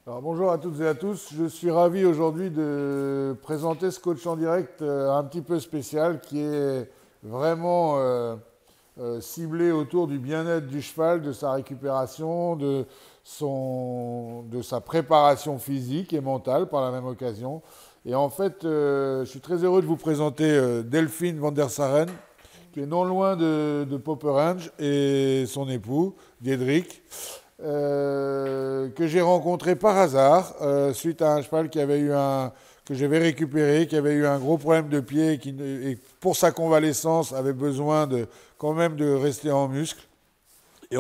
Alors, bonjour à toutes et à tous. Je suis ravi aujourd'hui de présenter ce coach en direct un petit peu spécial qui est vraiment ciblé autour du bien-être du cheval, de sa récupération, de sa préparation physique et mentale par la même occasion. Et en fait, je suis très heureux de vous présenter Delphine van der Saren, qui est non loin de Popperange, et son époux, Diedrich, que j'ai rencontré par hasard suite à un cheval que j'avais récupéré, qui avait eu un gros problème de pied et pour sa convalescence avait besoin quand même de rester en muscle. Et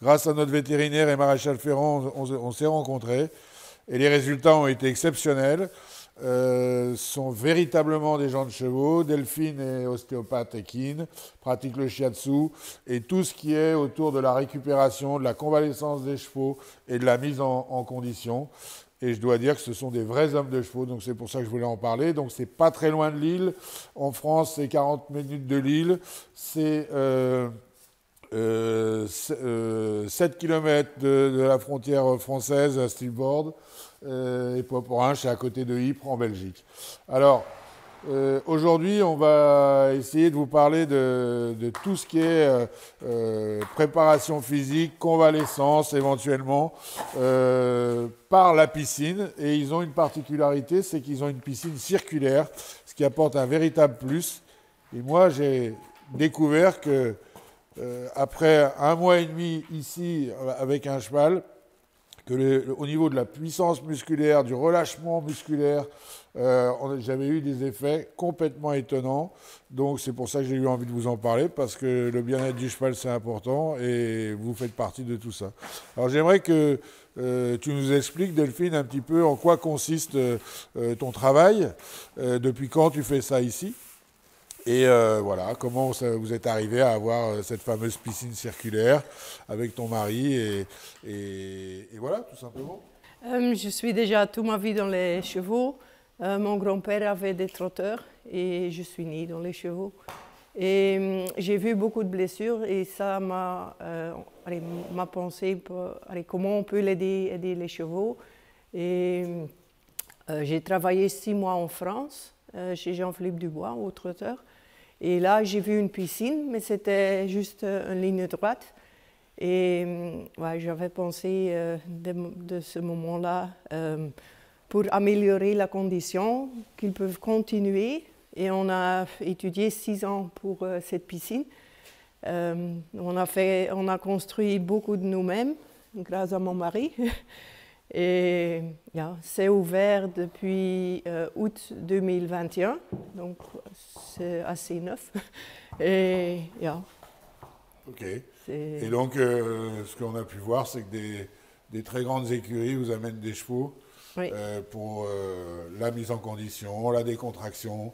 grâce à notre vétérinaire et maréchal Ferrand, on s'est rencontrés et les résultats ont été exceptionnels. Sont véritablement des gens de chevaux. Delphine est ostéopathe équine, pratique le shiatsu et tout ce qui est autour de la récupération, de la convalescence des chevaux et de la mise en condition. Et je dois dire que ce sont des vrais hommes de chevaux, donc c'est pour ça que je voulais en parler. Donc c'est pas très loin de Lille. En France, c'est 40 minutes de Lille. C'est 7 km de la frontière française à Stilbord. Et Popperange, c'est à côté de Ypres en Belgique. Alors, aujourd'hui, on va essayer de vous parler de tout ce qui est préparation physique, convalescence éventuellement, par la piscine. Et ils ont une particularité, c'est qu'ils ont une piscine circulaire, ce qui apporte un véritable plus. Et moi, j'ai découvert que après un mois et demi ici avec un cheval, au niveau de la puissance musculaire, du relâchement musculaire, j'avais eu des effets complètement étonnants. Donc c'est pour ça que j'ai eu envie de vous en parler, parce que le bien-être du cheval c'est important et vous faites partie de tout ça. Alors j'aimerais que tu nous expliques, Delphine, un petit peu en quoi consiste ton travail, depuis quand tu fais ça ici. Et voilà, comment vous êtes arrivé à avoir cette fameuse piscine circulaire avec ton mari et voilà, tout simplement. Je suis déjà toute ma vie dans les chevaux. Mon grand-père avait des trotteurs et je suis née dans les chevaux. Et j'ai vu beaucoup de blessures et ça m'a pensé comment on peut aider les chevaux. Et j'ai travaillé 6 mois en France chez Jean-Philippe Dubois, au trotteur. Et là, j'ai vu une piscine, mais c'était juste une ligne droite. Et ouais, j'avais pensé de ce moment-là pour améliorer la condition, qu'ils peuvent continuer. Et on a étudié 6 ans pour cette piscine. On a construit beaucoup de nous-mêmes, grâce à mon mari. Et yeah, c'est ouvert depuis août 2021, donc c'est assez neuf. Et yeah, Ok. Et donc, ce qu'on a pu voir, c'est que des très grandes écuries vous amènent des chevaux oui. pour la mise en condition, la décontraction.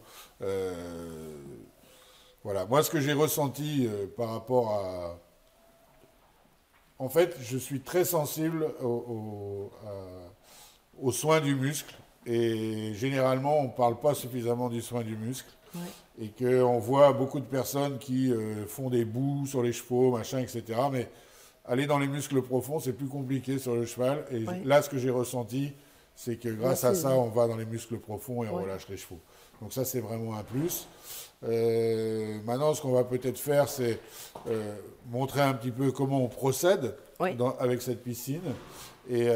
Voilà. Moi, ce que j'ai ressenti par rapport à... En fait, je suis très sensible aux soins du muscle. Et généralement, on ne parle pas suffisamment du soin du muscle. Oui. Et qu'on voit beaucoup de personnes qui font des bouts sur les chevaux, machin, etc. Mais aller dans les muscles profonds, c'est plus compliqué sur le cheval. Et Oui. là, ce que j'ai ressenti, c'est que grâce à ça, on va dans les muscles profonds et on relâche les chevaux. Donc ça, c'est vraiment un plus. Maintenant, ce qu'on va peut-être faire, c'est montrer un petit peu comment on procède avec cette piscine et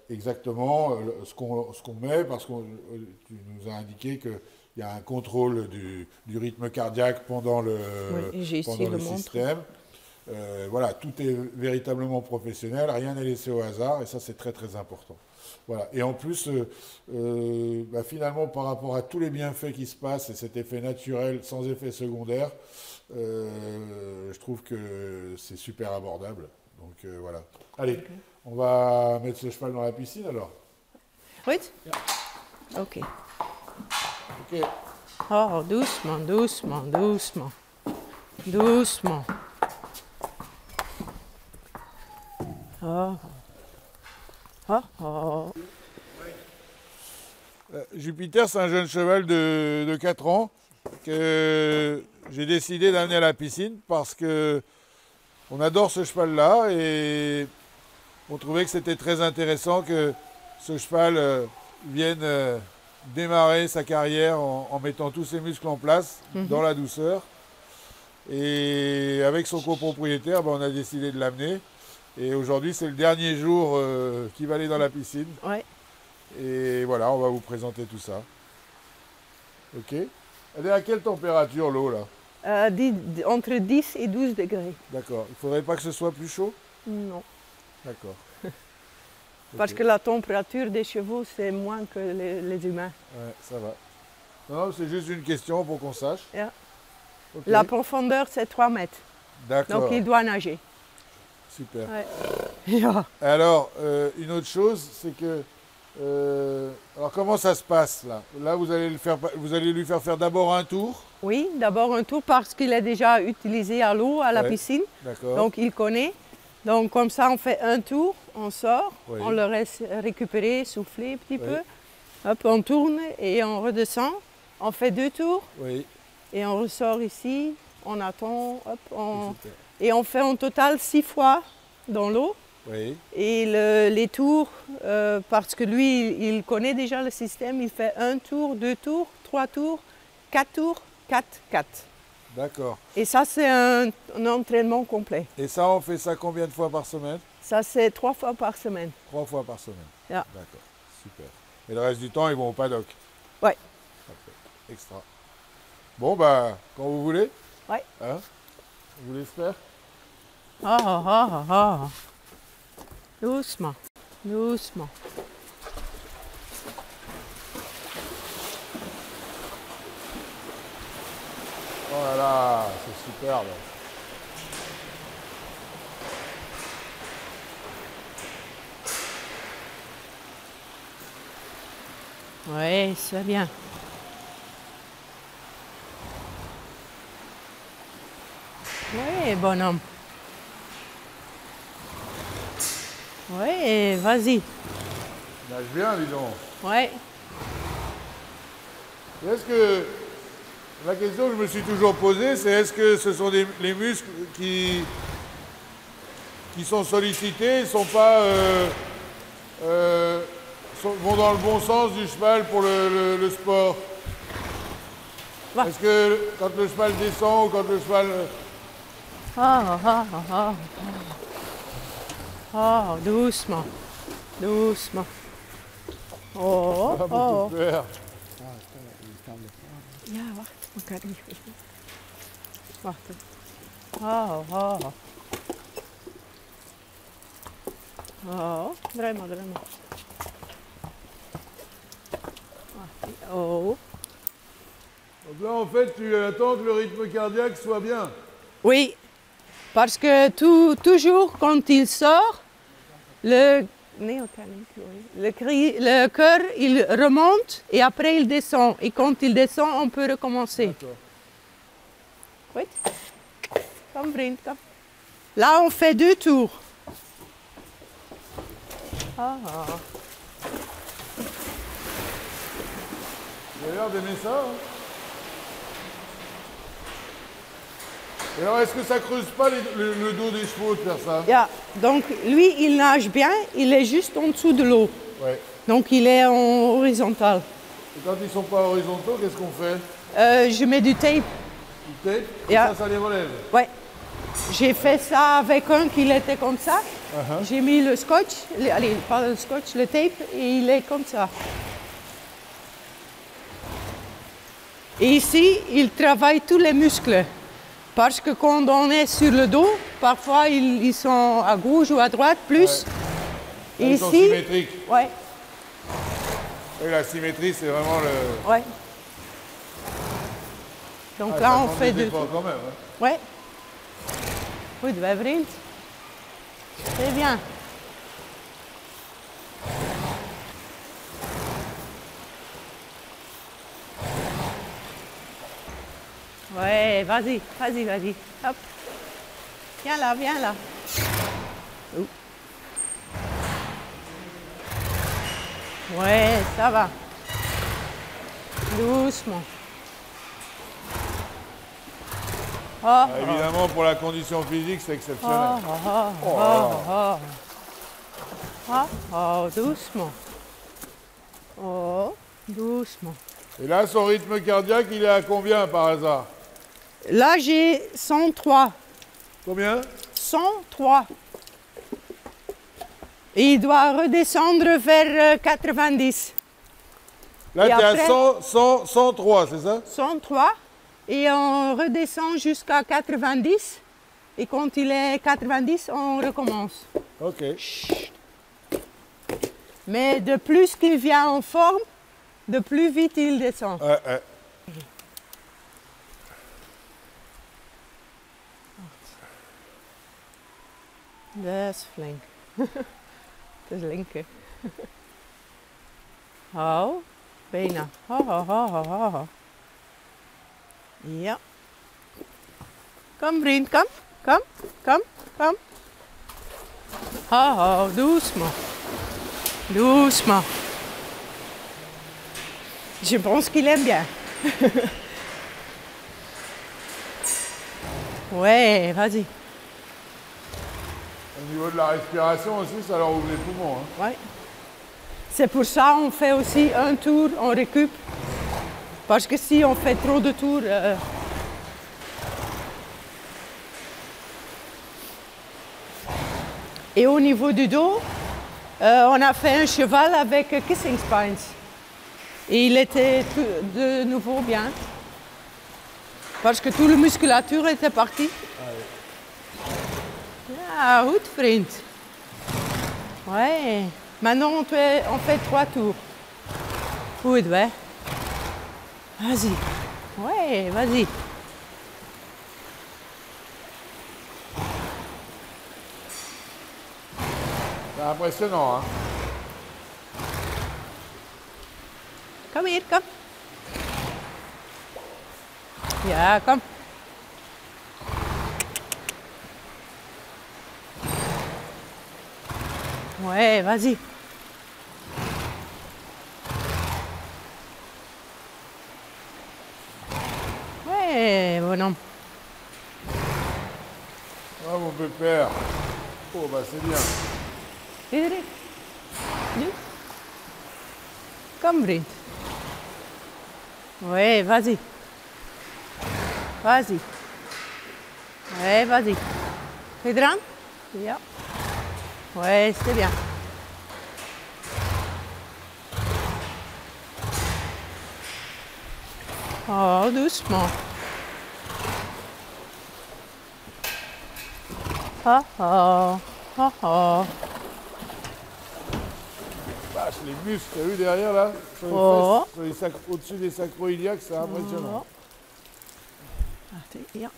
exactement ce qu'on met, parce que tu nous as indiqué qu'il y a un contrôle du rythme cardiaque pendant le système. Voilà, tout est véritablement professionnel, rien n'est laissé au hasard, et ça c'est très très important. Voilà. Et en plus, finalement, par rapport à tous les bienfaits qui se passent et cet effet naturel sans effet secondaire, je trouve que c'est super abordable. Donc voilà. Allez, on va mettre ce cheval dans la piscine alors. Oui. Ok. Ok. Oh, doucement, doucement, doucement. Doucement. Oh. Oh, oh. Jupiter, c'est un jeune cheval de 4 ans que j'ai décidé d'amener à la piscine parce que on adore ce cheval-là et on trouvait que c'était très intéressant que ce cheval vienne démarrer sa carrière en mettant tous ses muscles en place, dans la douceur. Et avec son copropriétaire, on a décidé de l'amener. Et aujourd'hui, c'est le dernier jour qu'il va aller dans la piscine. Ouais. Et voilà, on va vous présenter tout ça. Ok. Elle est à quelle température l'eau là? Entre 10 et 12 degrés. D'accord. Il ne faudrait pas que ce soit plus chaud? Non. D'accord. Parce Ok. que la température des chevaux, c'est moins que les humains. Ouais, ça va. Non, c'est juste une question pour qu'on sache. Yeah. Ok. La profondeur, c'est 3 mètres. D'accord. Donc il doit nager. Super. Ouais. Yeah. Alors, une autre chose, c'est que... alors, comment ça se passe là? Là, vous allez lui faire d'abord un tour. Oui, d'abord un tour parce qu'il est déjà utilisé à l'eau, à la Ouais. piscine. D'accord. Donc il connaît. Donc comme ça, on fait un tour, on sort, Oui. on le laisse récupérer, souffler un petit Oui. peu. Hop, on tourne et on redescend. On fait 2 tours Oui. et on ressort ici. On attend, hop, Super. et on fait en total 6 fois dans l'eau. Oui. Et les tours, parce que lui, il connaît déjà le système, il fait 1 tour, 2 tours, 3 tours, 4 tours, 4, 4. D'accord. Et ça, c'est un entraînement complet. Et ça, on fait ça combien de fois par semaine? Ça, c'est 3 fois par semaine. 3 fois par semaine. Yeah. D'accord. Super. Et le reste du temps, ils vont au paddock? Ouais. Parfait. Extra. Bon, bah, quand vous voulez. Ouais. Hein? Vous voulez se faire? Ah, ah, ah, ah. Doucement, doucement. Oh là là, c'est superbe. Oui, c'est bien. Oui, bonhomme. Oui, vas-y. Nage bien, dis donc. Oui. Est-ce que la question que je me suis toujours posée, c'est est-ce que ce sont les muscles qui sont sollicités, ne sont pas vont dans le bon sens du cheval pour le sport? Va. Est-ce que quand le cheval descend ou quand le cheval... Ah, ah, ah, ah. Ah, doucement, doucement. Oh, Ah, oh. beaucoup peur. Ja, wacht, ik kan het niet goed. Wacht. Oh, oh. Oh, draai maar, draai maar. Wacht. Oh. Donc là, en fait, tu attends que le rythme cardiaque soit bien. Oui, parce que toujours quand il sort, le cœur il remonte et après il descend. Et quand il descend, on peut recommencer. D'accord. Oui. Kom vriend, kom. Là, on fait 2 tours. Ah. Vous avez l'air d'aimer ça, hein? Et alors, est-ce que ça creuse pas le dos des chevaux de faire ça? Ja, donc lui, il nage bien, il est juste en dessous de l'eau. Ouais. Donc il est en horizontal. Et quand ils sont pas horizontaux, qu'est-ce qu'on fait? Je mets du tape. Du tape? Et Yeah. ça les relève? Ouais. J'ai fait ça avec un qui était comme ça. J'ai mis le scotch, allez, pas le scotch, le tape, et il est comme ça. Et ici, il travaille tous les muscles. Parce que quand on est sur le dos, parfois ils sont à gauche ou à droite plus. Ouais. Et Ils sont ici, symétriques. ouais, Et la symétrie, c'est vraiment le... ouais. Donc Ah, là, ça on demande fait des 2 efforts tours. quand même. Hein. Ouais. Goed, wij vriend. C'est bien. Ouais, vas-y, vas-y, vas-y. Hop. Viens là, viens là. Ouh. Ouais, ça va. Doucement. Oh, Ah, évidemment, pour la condition physique, c'est exceptionnel. oh, oh, Oh oh, là oh. Oh, oh, doucement. Oh, doucement. Et là, son rythme cardiaque, il est à combien par hasard? Là, j'ai 103. Combien? 103. Et il doit redescendre vers 90. Là, Et tu es à après- 103, c'est ça? 103. Et on redescend jusqu'à 90. Et quand il est 90, on recommence. Ok. Mais de plus qu'il vient en forme, de plus vite il descend. Ouais. Dat is flink. Dat is linker. Hou, bijna. Ho. Ja. Kom vriend, kom. Ho, doucement. Je pense qu'il aime bien. Ouais, vas-y. Au niveau de la respiration aussi, ça leur ouvre les poumons. Hein. Ouais. C'est pour ça qu'on fait aussi un tour, on récup. Parce que si on fait trop de tours... Et au niveau du dos, on a fait un cheval avec kissing spines. Et il était de nouveau bien. Parce que toute la musculature était partie. Ah, goed vriend. Ouais. Maintenant, on fait 3 tours. Goed, ouais. Vas-y. Ouais, vas-y. C'est impressionnant. Hein. Kom hier, kom. Ja, kom. Ouais, vas-y. Ouais, bonhomme. Ah, mon pépère. Oh, bah c'est bien. Iedereen. Nu. Kom, vriend. Ouais, vas-y. Vas-y. Ouais, vas-y. Ga je eraan? Ja. Ouais, c'est bien. Oh, doucement. Oh. Vache, les muscles, t'as vu derrière là? Sur les Oh. fesses, au-dessus des sacro-iliaques, c'est impressionnant. Ja.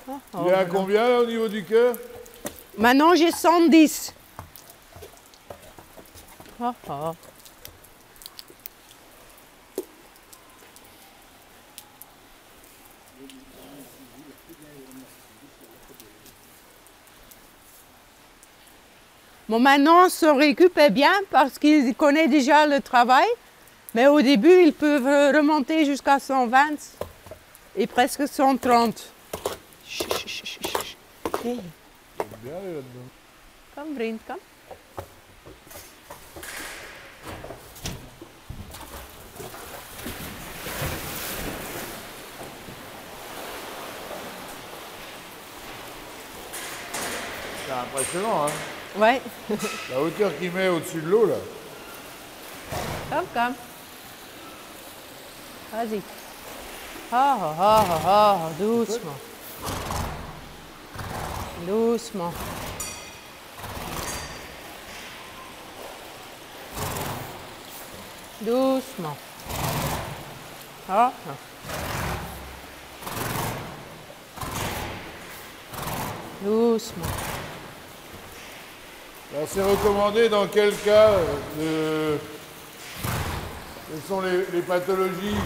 Il est à combien là au niveau du cœur? Maintenant, j'ai 110. Bon, maintenant, son récup est bien parce qu'il connaît déjà le travail. Mais au début, ils peuvent remonter jusqu'à 120 et presque 130. Hey. Bien aller là-dedans. Kom, vriend, kom. C'est impressionnant, hein? Ouais. La hauteur qu'il met au-dessus de l'eau là. Kom. Vas-y. Oh, doucement. Doucement. Doucement. Oh. Doucement. Alors c'est recommandé dans quel cas quelles sont les pathologies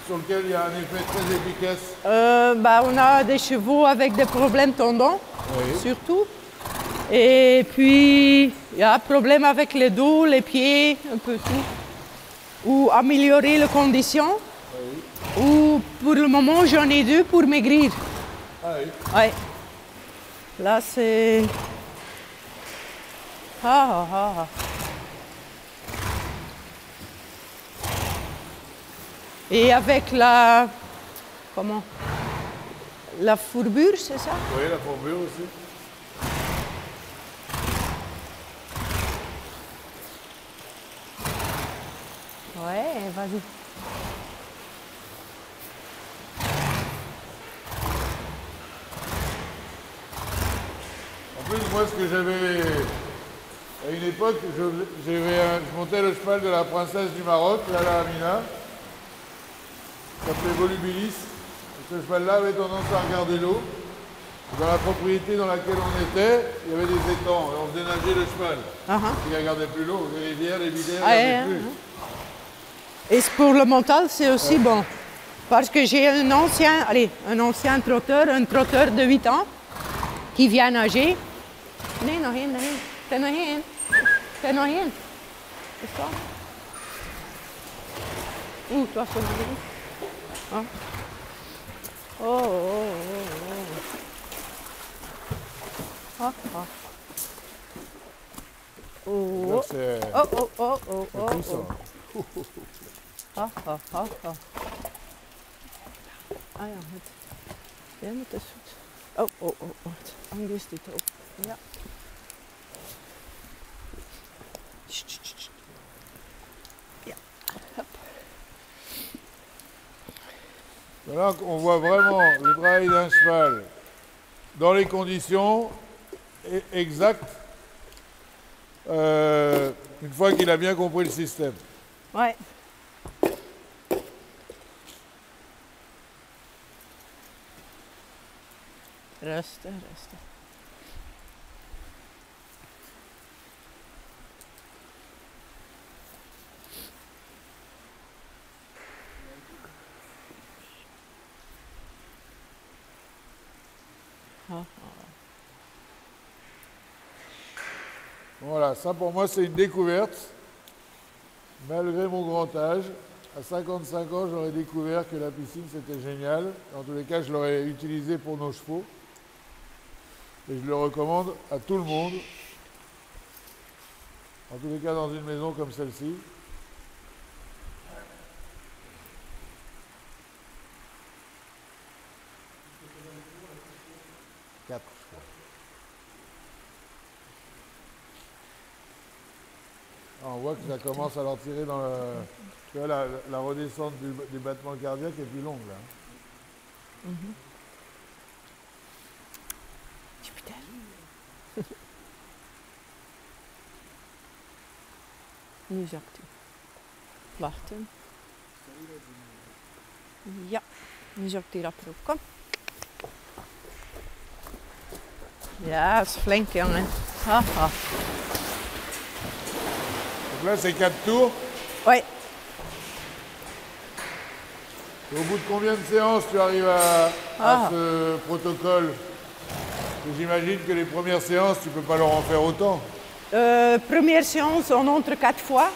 sur lesquelles il y a un effet très efficace? On a des chevaux avec des problèmes tendons, Oui. surtout. Et puis, il y a un problème avec le dos, les pieds, un peu tout. Ou améliorer les conditions. Oui. Ou pour le moment, j'en ai 2 pour maigrir. Ah oui. Ouais. Là, c'est Ah, ah, ah. Et avec la... Comment? La fourbure, c'est ça? Oui, la fourbure aussi. Ouais, vas-y. En plus, moi, ce que j'avais... À une époque, je montais le cheval de la princesse du Maroc, la Amina. Ça s'appelait Volubilis. Et ce cheval-là avait tendance à regarder l'eau. Dans la propriété dans laquelle on était, il y avait des étangs. Et on faisait nager le cheval. Il ne regardait plus l'eau. Les rivières, les bidaires, il ne regardait plus. Et pour le mental, c'est aussi bon. Parce que j'ai un ancien trotteur, un trotteur de 8 ans, qui vient nager. Nee, nog één, nog één. Er nog één. Er nog één. Is dat? Oeh, het was zo goed. Oh. Oh, oh, oh, oh. Oh, oh. Oh, Donc, c'est oh, oh, oh, oh, oh, puissant. oh. Oh, oh, oh, oh. Ah ja, goed. Ja, dat is goed. Oh, oh, oh, wacht. Anders dit ook. Ja. Chut, chut, chut. Ja, hop. Voilà, on voit vraiment le travail d'un cheval dans les conditions exactes, une fois qu'il a bien compris le système. Ouais. Rustig, rustig. Voilà, ça pour moi c'est une découverte. Malgré mon grand âge, à 55 ans, j'aurais découvert que la piscine c'était génial. En tous les cas, je l'aurais utilisé pour nos chevaux. Et je le recommande à tout le monde. En tous les cas, dans une maison comme celle-ci. Quatre, je crois. Ah, on voit que ça commence à leur tirer dans le... Tu vois, la redescente du battement cardiaque est plus longue, là. Jupiter. Nu zakt hij. Wachten. Ja, nu zakt hij rapper op. Kom. Ja, dat is flink, jongen. Haha. Donc là, c'est 4 tours. Ouais. Et au bout de combien de séances tu arrives à ce protocole? J'imagine que les premières séances, tu ne peux pas leur en faire autant. Première séance, on entre 4 fois,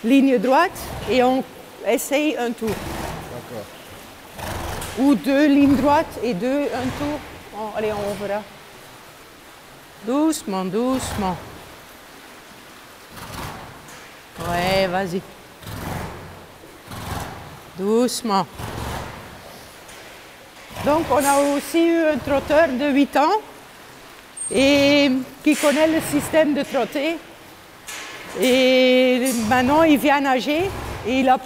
ligne droite, et on essaye un tour. D'accord. Ou 2 lignes droites et 2 un tour. Oh, allez, on verra. Doucement, doucement. Ouais, vas-y. Doucement. Donc, on a aussi eu un trotteur de 8 ans et qui connaît le système de trotter. Et maintenant, il vient nager et il a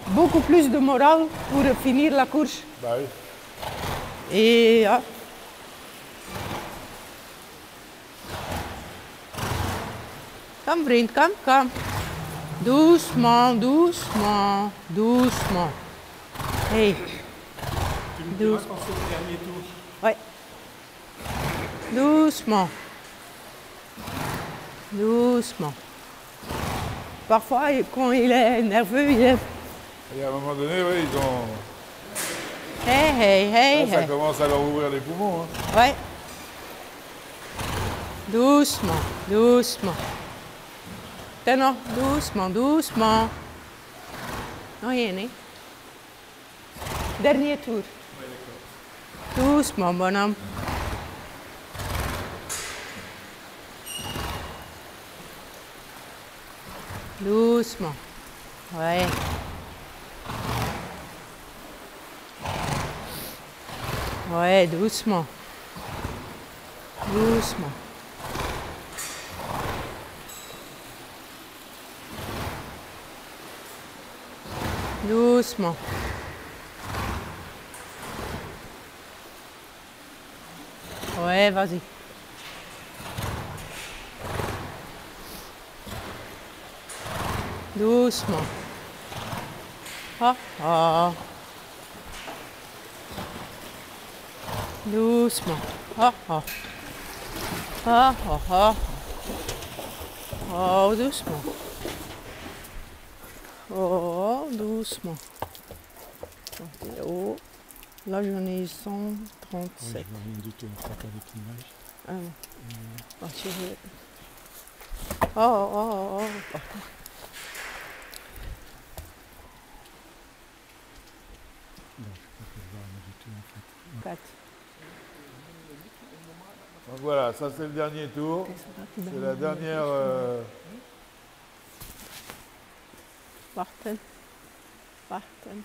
beaucoup plus de morale pour finir la course. Bah oui. Et ja. Kom vriend, kom, kom. Doucement, doucement, doucement. Hey. Tu me diras quand c'est le dernier tour. Ouais. Doucement. Doucement. Parfois, quand il est nerveux, il est... Et à un moment donné, oui, ils ont... Hey, hey, hey, Là, ça hey. commence à leur ouvrir les poumons. Hein. Ouais. Doucement, doucement. Tenno, doucement, doucement. Nog één, hè? Dernier tour. Doucement, bonhomme. Doucement. Ouais. Ouais, doucement. Doucement. Doucement. Ouais, vas-y. Doucement. Ah, ah. Doucement. Ah, ah. Ah, ah, ah. Oh, doucement. Oh, doucement. Oh. Là, j'en ai 137. Oui, je vois rien du tout en fait avec l'image. Ah, non. Ah, je vais- Oh, oh, oh, oh. Non, je peux pas voir rien du tout en fait. 4. Donc voilà, ça c'est le dernier tour. C'est la dernière. Warten. Warten.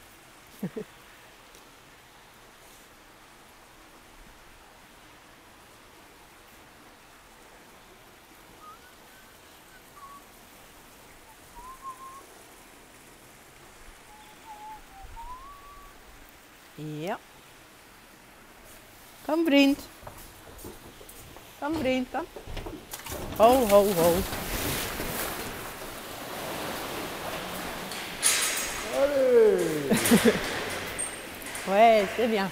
Ja. Kom vriend. Kom vriend, kom. Ho, ho, ho. Allez. Ouais, c'est bien.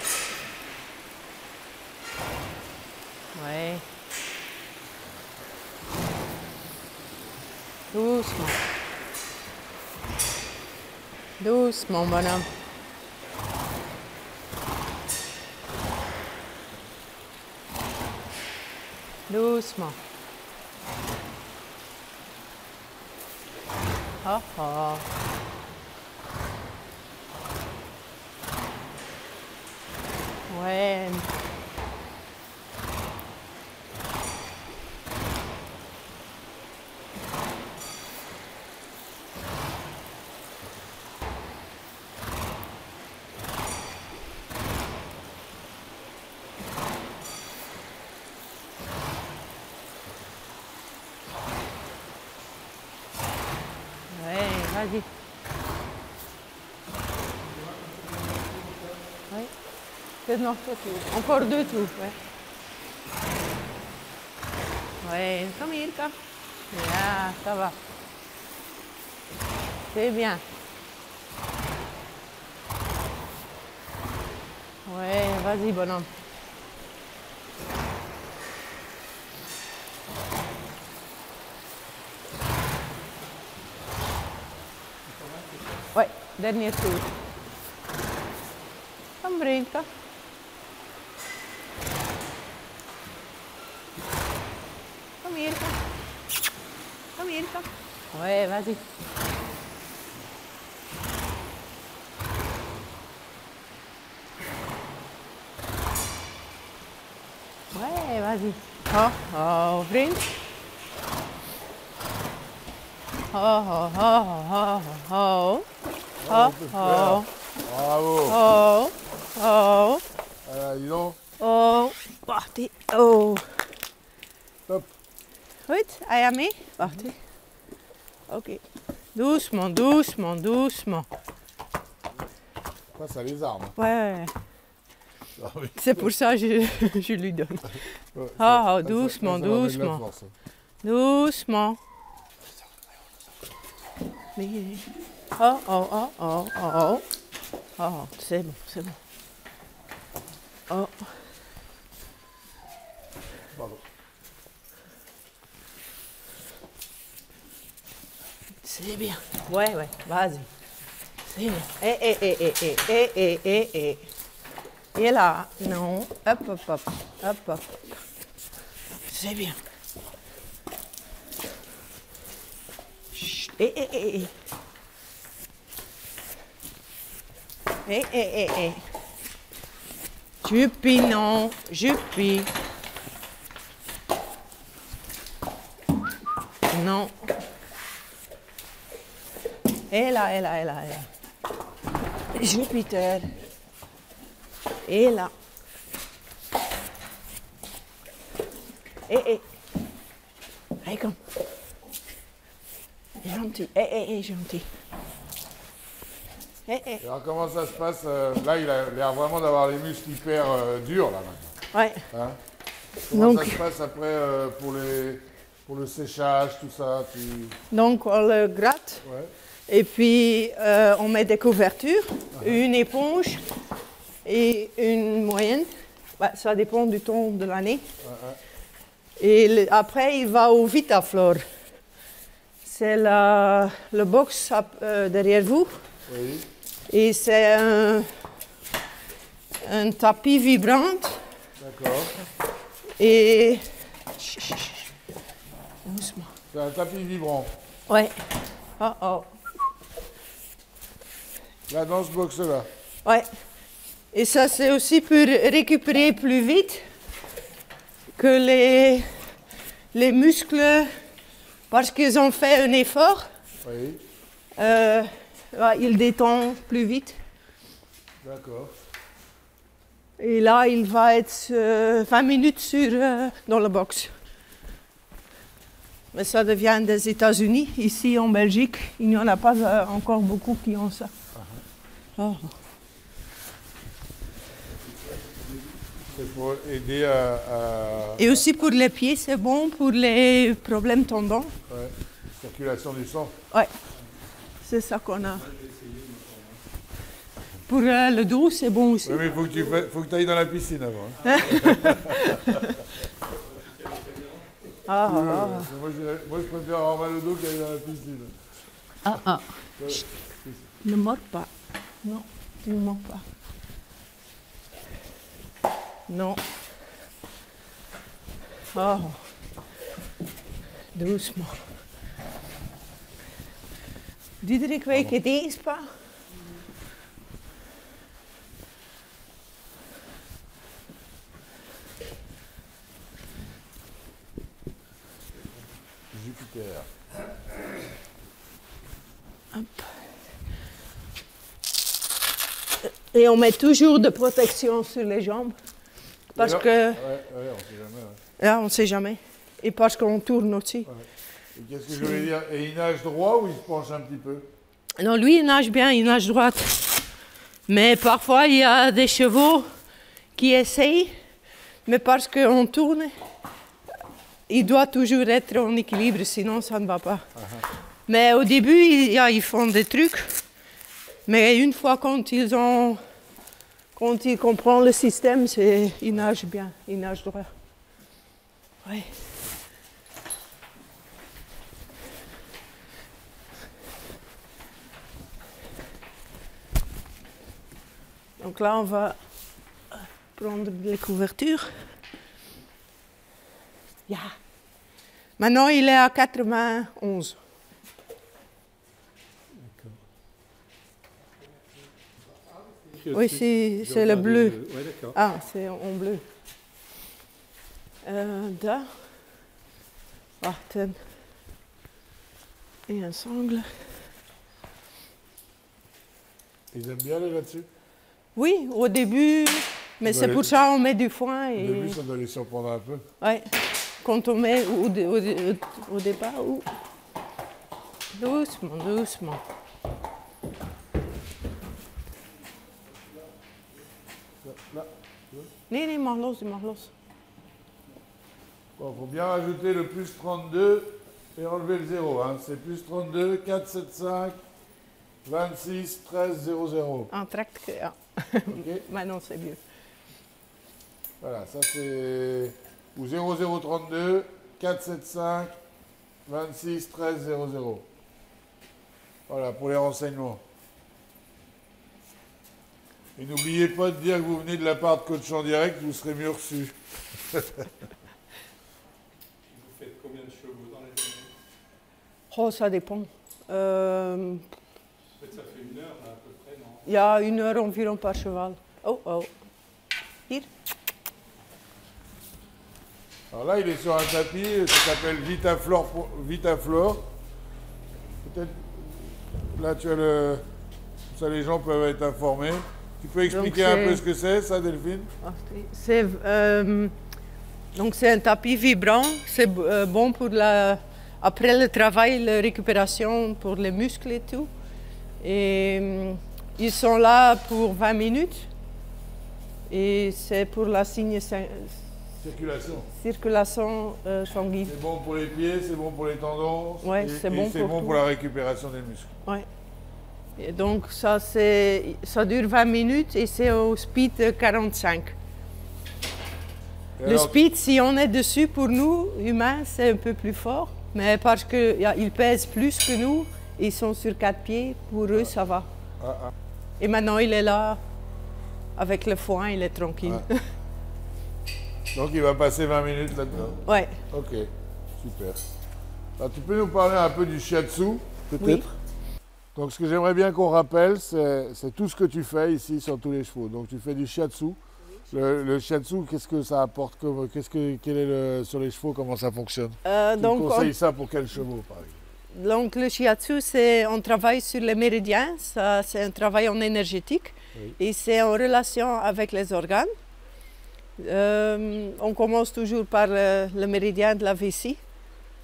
Ouais. Doucement. Doucement, bonhomme. Doucement. Oh, oh. Ouais. Ouais, vas-y. Oui. C'est non, encore 2 tours, ouais. Ouais, comme il comme. Là, ça va. C'est bien. Ouais, vas-y, bonhomme. Ouais, dernier tour. Kom vriend, kom. Kom hier, kom. Kom hier, kom. Ouais, vas-y. Ouais, vas-y. Oh, oh, vriend. Oh, oh, oh, oh, oh. Oh, oh, Bravo. oh, oh, Voilà, dis donc. oh. Wacht, oh. Top. Goed, hij aan mee? Wacht. Oké. Doucement, doucement, doucement. Ça, ça les armes. Ouais, Ah oui. c'est pour ça que je lui donne. Ouais, Ah, ça- doucement, ça va mettre de la doucement. force. Doucement. Oh, oh, oh, oh, oh, oh. Oh, c'est bon, c'est bon. Oh. Bravo. C'est bien. Ouais, ouais, vas-y. C'est bien. Et. Et là, non. Hop, hop, hop. Hop, hop. C'est bien. Chut. Et. Et. Juppie, non. Juppie. Non. Et là, et là, et là, et là. Jupiter. Et là. Et. Allez, comme. Gentil. Gentil. Alors comment ça se passe là, il a l'air vraiment d'avoir les muscles hyper durs, là, maintenant. Ouais. Hein? Comment Donc, ça se passe après pour le séchage, tout ça donc, on le gratte. Ouais. Et puis, on met des couvertures, une éponge et une moyenne. Bah, ça dépend du temps de l'année. Et après, il va au Vitaflor. C'est le box derrière vous. Oui. Et c'est un tapis vibrant. D'accord. Et... Doucement. C'est un tapis vibrant. Ouais. Oh oh. Là, dans ce box-là. Ouais. Et ça, c'est aussi pour récupérer plus vite que les muscles, parce qu'ils ont fait un effort. Oui. Il détend plus vite. D'accord. Et là, il va être 20 minutes dans le box. Mais ça vient des États-Unis. Ici, en Belgique, il n'y en a pas encore beaucoup qui ont ça. Oh. C'est pour aider à... Et aussi pour les pieds, c'est bon pour les problèmes tendons. Ouais. Circulation du sang. Ouais, c'est ça qu'on a. Pour le dos, c'est bon aussi. Oui, mais il faut que tu ailles dans la piscine avant. Hein. Moi, je préfère avoir mal au dos qu'aller dans la piscine. Chut. Ne mords pas. Non, tu ne mords pas. Non. Oh. Doucement. Diederik, weet je deze pa? Jupiter. Hop. Et on met toujours de protection sur les jambes. Parce que... Ouais, on sait jamais. Ouais. Là, on ne sait jamais. Et parce qu'on tourne aussi. Ouais. Et qu'est-ce que je voulais dire? Et il nage droit ou il se penche un petit peu? Non, lui, il nage bien, il nage droite. Mais parfois, il y a des chevaux qui essayent, mais parce qu'on tourne, il doit toujours être en équilibre, sinon ça ne va pas. Mais au début, ils font des trucs. Mais une fois quand ils comprennent le système, ils nagent bien, ils nagent droit. Ouais. Donc là, on va prendre les couvertures. Yeah. Maintenant, il est à 91. Oui, c'est le bleu. Ouais, d'accord. Ah, c'est en bleu. Là. Wachten. Et un sangle. Ils aiment bien aller là-dessus? Oui, au début, mais c'est pour ça qu'on met du foin. Au Et... début, ça doit les surprendre un peu. Oui, quand on met au départ. Doucement, doucement. Là. Nee, mag los, je mag los. Bon, faut bien rajouter le plus 32 et enlever le 0. Hein. C'est plus 32, 4, 7, 5, 26, 13, 0, 0. Ah, trekt, ja. Okay. Maintenant, c'est mieux. Voilà, ça c'est... Ou 0, 0, 32, 4, 7, 5, 26, 13, 0, 0. Voilà, pour les renseignements. Et n'oubliez pas de dire que vous venez de la part de Coach en direct, vous serez mieux reçu. Vous faites combien de chevaux dans la journée? Oh, ça dépend. Ça fait 1 heure là, à peu près, non? Il y a 1 heure environ par cheval. Oh, oh. Hier. Alors là, il est sur un tapis, ça s'appelle Vitaflor. Peut-être là tu as le... Ça, les gens peuvent être informés. Tu peux expliquer un peu ce que c'est, ça, Delphine? Donc c'est un tapis vibrant. C'est bon pour après le travail, la récupération pour les muscles et tout. Et ils sont là pour 20 minutes. Et c'est pour la circulation sanguine. C'est bon pour les pieds, c'est bon pour les tendons. Ouais, c'est bon pour la récupération des muscles. Ouais. Et donc ça dure 20 minutes et c'est au speed 45. Le speed, si on est dessus, pour nous, humains, c'est un peu plus fort. Mais parce qu'ils pèsent plus que nous, ils sont sur 4 pieds, pour eux, ça va. Et maintenant, il est là, avec le foin, il est tranquille. Donc il va passer 20 minutes là-dedans? Ouais. Ok, super. Alors, tu peux nous parler un peu du shiatsu, peut-être? Oui. Donc ce que j'aimerais bien qu'on rappelle, c'est tout ce que tu fais ici sur tous les chevaux. Donc tu fais du shiatsu. Le shiatsu, qu'est-ce que ça apporte sur les chevaux, comment ça fonctionne? Tu conseilles ça pour quels chevaux, par exemple? Donc le shiatsu, on travaille sur les méridiens. C'est un travail en énergétique. Oui. Et c'est en relation avec les organes. On commence toujours par le méridien de la vessie.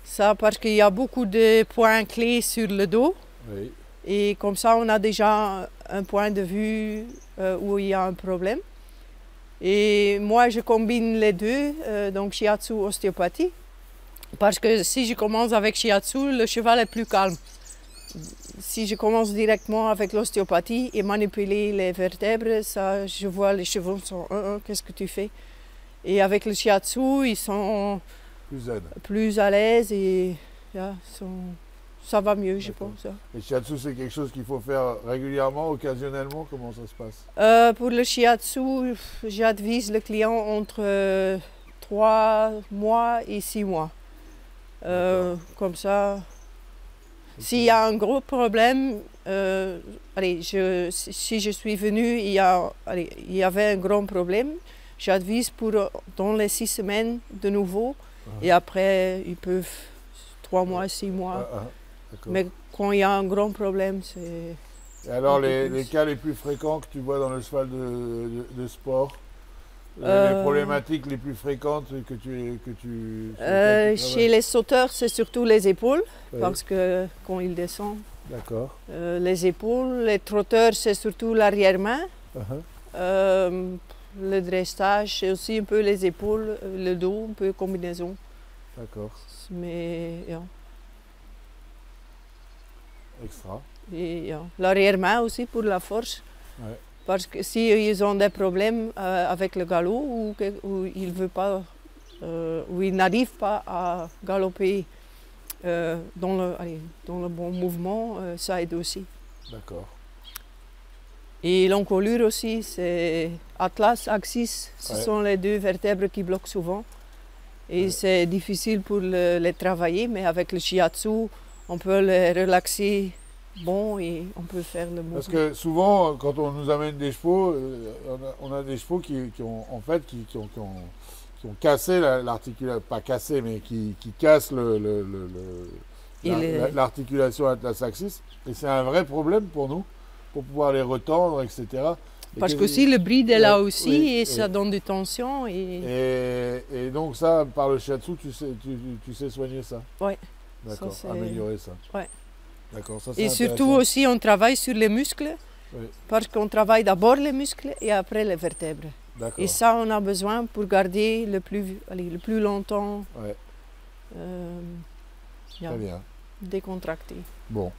Ça parce qu'il y a beaucoup de points clés sur le dos. Oui. Et comme ça, on a déjà un point de vue où il y a un problème. Et moi, je combine les deux, donc shiatsu, ostéopathie. Parce que si je commence avec shiatsu, le cheval est plus calme. Si je commence directement avec l'ostéopathie et manipuler les vertèbres, ça, je vois les chevaux sont qu'est-ce que tu fais? Et avec le shiatsu, ils sont plus à l'aise et ça va mieux, je pense. Le shiatsu, c'est quelque chose qu'il faut faire régulièrement, occasionnellement? Comment ça se passe? Pour le shiatsu, j'advise le client entre 3 mois et 6 mois. Comme ça, okay. S'il y a un gros problème, si je suis venue, il y avait un grand problème, j'advise pour dans les 6 semaines de nouveau, et après ils peuvent 3 mois, 6 mois. Mais quand il y a un grand problème, c'est... Et alors les cas les plus fréquents que tu vois dans le cheval de sport, les problématiques les plus fréquentes que tu chez les sauteurs, c'est surtout les épaules, oui. Parce que quand ils descendent, les épaules. Les trotteurs, c'est surtout l'arrière-main. Le dressage, c'est aussi un peu les épaules, le dos, un peu combinaison. D'accord. Mais... Extra. Et l'arrière-main aussi pour la force. Ouais. Parce que s'ils ont des problèmes avec le galop ou ils veulent pas, ou ils n'arrivent pas à galoper dans le bon mouvement, ça aide aussi. D'accord. Et l'encolure aussi, c'est atlas, axis, ce sont les deux vertèbres qui bloquent souvent. Et c'est difficile pour les travailler, mais avec le shiatsu, on peut les relaxer. Bon, et on peut faire le mouvement. Parce que souvent, quand on nous amène des chevaux, on a des chevaux qui ont cassé l'articulation, pas cassé, mais qui cassent l'articulation atlas-axis. Et c'est un vrai problème pour nous, pour pouvoir les retendre, etc. Parce que si le bride est là aussi, et ça donne des tensions. Et donc ça, par le shiatsu, tu sais soigner ça? Oui. D'accord, améliorer ça. Oui. D'accord, ça, et surtout aussi, on travaille sur les muscles, parce qu'on travaille d'abord les muscles et après les vertèbres. Et ça, on a besoin pour garder le plus longtemps très bien. Décontracté. Bon.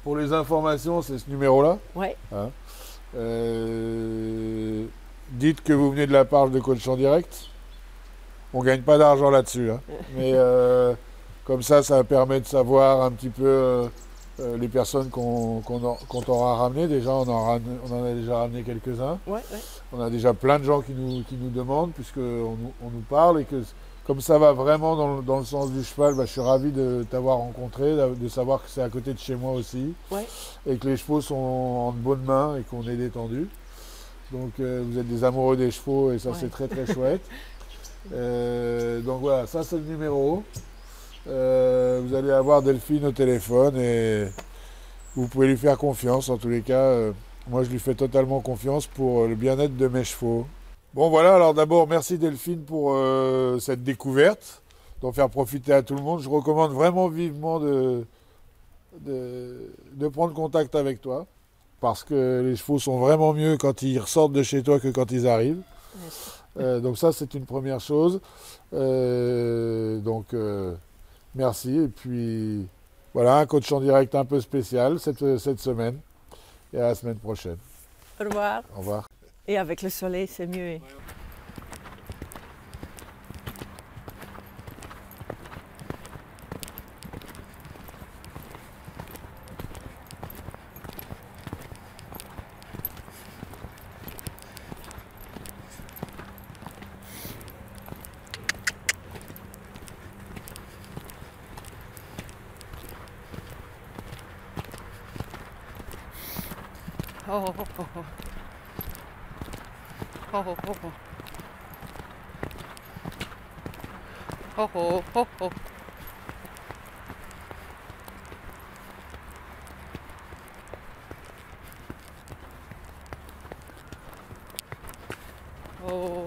Pour les informations, c'est ce numéro-là. Oui. Hein, dites que vous venez de la part de Coach en Direct. On ne gagne pas d'argent là-dessus. Hein. Mais comme ça permet de savoir un petit peu les personnes qu'on t'aura ramenées. Déjà, on en a déjà ramené quelques-uns. Ouais. On a déjà plein de gens qui nous demandent, puisqu'on nous parle. Et que comme ça va vraiment dans le sens du cheval, je suis ravi de t'avoir rencontré, de savoir que c'est à côté de chez moi aussi. Ouais. Et que les chevaux sont en bonnes mains et qu'on est détendu. Donc vous êtes des amoureux des chevaux et ça c'est très très chouette. Donc voilà, ça c'est le numéro. Vous allez avoir Delphine au téléphone et vous pouvez lui faire confiance. En tous les cas, moi je lui fais totalement confiance pour le bien-être de mes chevaux. Bon voilà, alors d'abord merci Delphine pour cette découverte, d'en faire profiter à tout le monde. Je recommande vraiment vivement de prendre contact avec toi, parce que les chevaux sont vraiment mieux quand ils ressortent de chez toi que quand ils arrivent. Donc ça c'est une première chose. Merci. Et puis voilà, un coach en direct un peu spécial cette semaine. Et à la semaine prochaine. Au revoir. Au revoir. Et avec le soleil, c'est mieux. Oh, oh, oh, oh. Oh, oh, oh, oh. Oh, oh, oh, oh. Oh.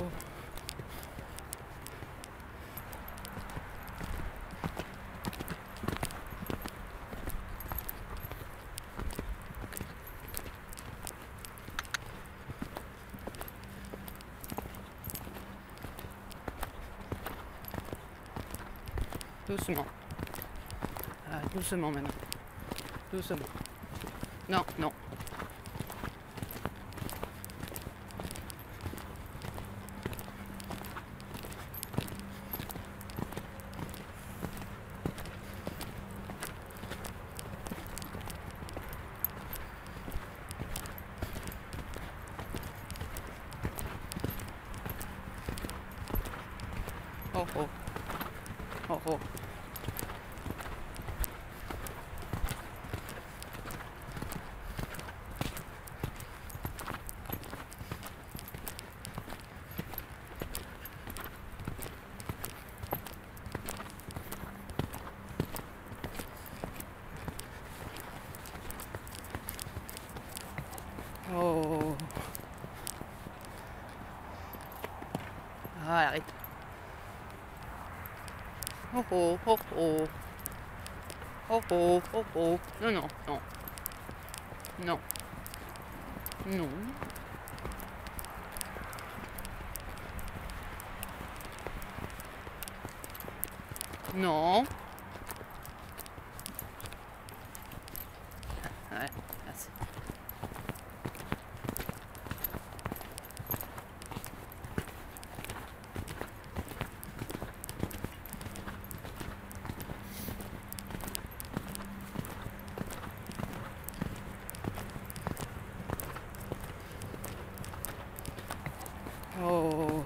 Doucement. Ah, doucement maintenant. Doucement. Non, non. Oh, oh. Oh, oh. Oh. Ah, arrête. Oh oh, oh oh. Oh oh, oh oh. Non, non, non. Non. Non. Non. Ouais, merci. Oh.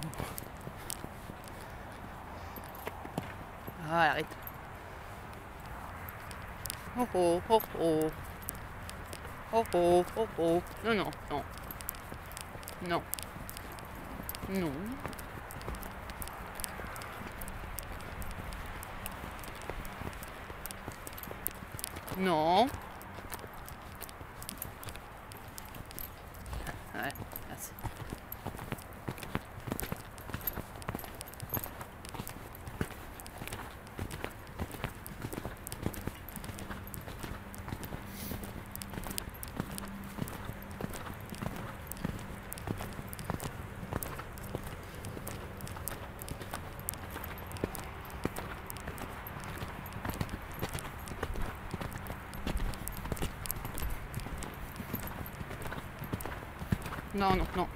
Ah, arrête. Oh oh, oh oh. Oh oh, oh oh. Non, non, non. Non. Non. Non. Ouais, merci. Non, non, non.